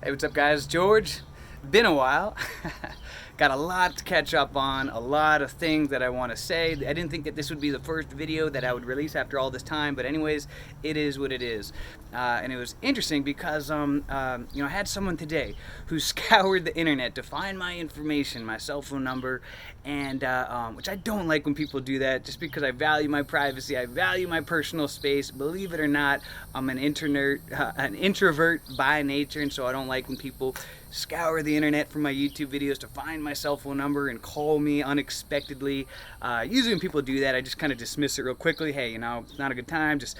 Hey, what's up, guys? George. Been a while. Got a lot to catch up on, a lot of things that I want to say. I didn't think that this would be the first video that I would release after all this time, but anyways, it is what it is. And it was interesting because I had someone today who scoured the internet to find my information, my cell phone number, and which I don't like when people do that, just because I value my privacy, I value my personal space. Believe it or not, I'm an introvert by nature, and so I don't like when people scour the internet for my YouTube videos to find my cell phone number and call me unexpectedly. Usually when people do that, I just kind of dismiss it real quickly. Hey, it's not a good time. Just,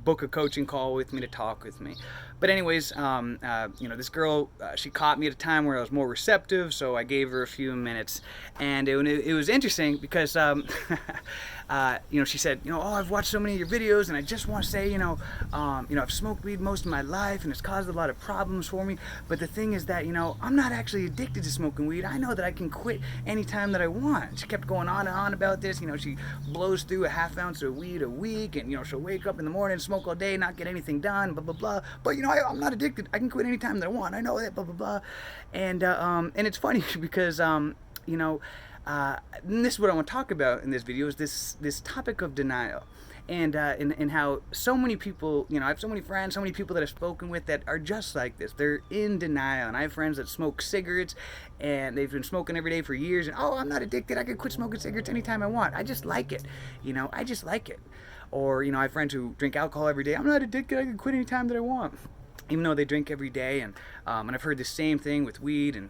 book a coaching call with me to talk with me. But anyways, this girl, she caught me at a time where I was more receptive, so I gave her a few minutes. And it was interesting because, she said, I've watched so many of your videos, and I just want to say, I've smoked weed most of my life, and it's caused a lot of problems for me. But the thing is that, I'm not actually addicted to smoking weed. I know that I can quit anytime that I want. She kept going on and on about this. She blows through a half ounce of weed a week, and, she'll wake up in the morning, smoke all day, not get anything done, blah, blah, blah. But, I'm not addicted. I can quit anytime that I want. I know that, blah, blah, blah. And it's funny because, and this is what I want to talk about in this video is this topic of denial. And how so many people, I have so many friends, so many people that I've spoken with that are just like this. They're in denial. And I have friends that smoke cigarettes, and they've been smoking every day for years. And, I'm not addicted. I can quit smoking cigarettes anytime I want. I just like it. I just like it. Or, I have friends who drink alcohol every day. I'm not addicted. I can quit anytime that I want. Even though they drink every day. And I've heard the same thing with weed and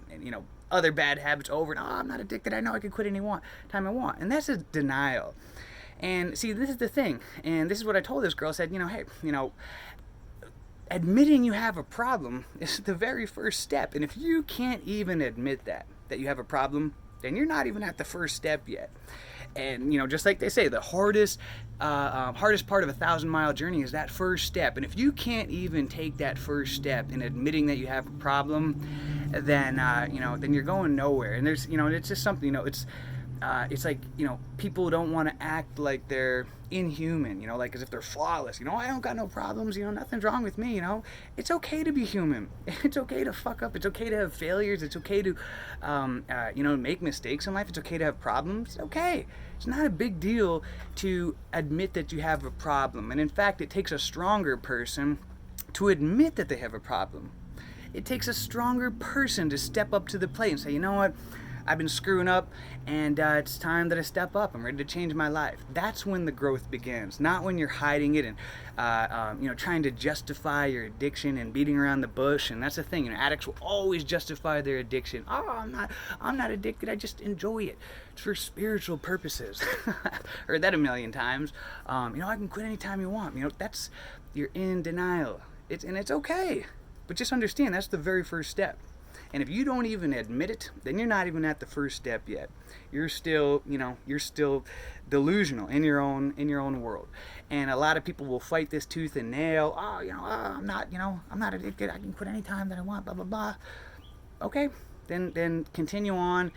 other bad habits over and I'm not addicted. I know I can quit any time I want. And that's a denial. And see, this is the thing, and this is what I told this girl. I said, hey, admitting you have a problem is the very first step. And if you can't even admit that you have a problem, then you're not even at the first step yet. And just like they say, the hardest part of a 1,000-mile journey is that first step. And if you can't even take that first step in admitting that you have a problem, then then you're going nowhere. And there's it's just something it's like people don't want to act like they're inhuman, like as if they're flawless. I don't got no problems, nothing's wrong with me. It's okay to be human. It's okay to fuck up. It's okay to have failures. It's okay to make mistakes in life. It's okay to have problems. It's okay. It's not a big deal to admit that you have a problem. And in fact, it takes a stronger person to admit that they have a problem. It takes a stronger person to step up to the plate and say, you know what, I've been screwing up, and it's time that I step up. I'm ready to change my life. That's when the growth begins, not when you're hiding it and trying to justify your addiction and beating around the bush. And that's the thing. Addicts will always justify their addiction. I'm not addicted. I just enjoy it. It's for spiritual purposes. Heard that a million times. I can quit anytime you want. You're in denial. It's okay, but just understand that's the very first step. And if you don't even admit it, then you're not even at the first step yet. You're still delusional in your own world. And a lot of people will fight this tooth and nail. I'm not addicted. I can quit anytime that I want. Blah blah blah. Okay, then continue on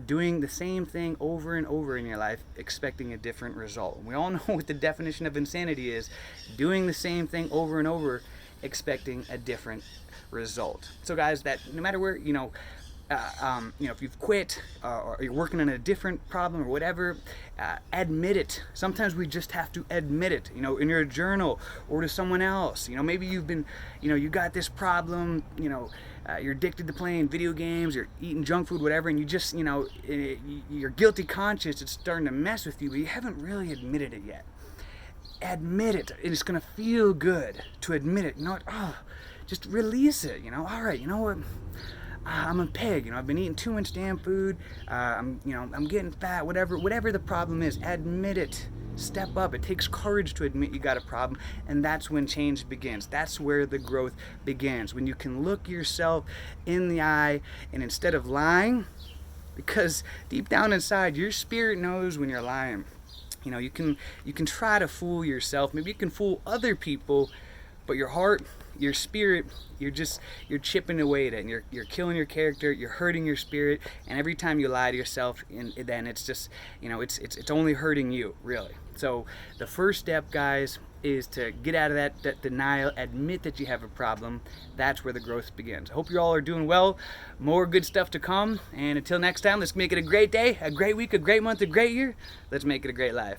doing the same thing over and over in your life, expecting a different result. We all know what the definition of insanity is: doing the same thing over and over, expecting a different result. So guys, that no matter where if you've quit or you're working on a different problem or whatever, admit it. Sometimes we just have to admit it, in your journal or to someone else. Maybe you've been, you got this problem, you're addicted to playing video games, you're eating junk food, whatever, and you just, your guilty conscience is starting to mess with you, but you haven't really admitted it yet. Admit it. It's going to feel good to admit it. Just release it. All right, you know what? I'm a pig. I've been eating too much damn food. I'm getting fat. Whatever the problem is, admit it. Step up. It takes courage to admit you got a problem, and that's when change begins. That's where the growth begins. When you can look yourself in the eye, and instead of lying, because deep down inside, your spirit knows when you're lying. You can try to fool yourself. Maybe you can fool other people, but your heart, your spirit, you're chipping away at it, and you're killing your character, you're hurting your spirit, and every time you lie to yourself, then it's just, it's only hurting you, really. So the first step, guys, is to get out of that denial, admit that you have a problem. That's where the growth begins. I hope you all are doing well. More good stuff to come. And until next time, let's make it a great day, a great week, a great month, a great year. Let's make it a great life.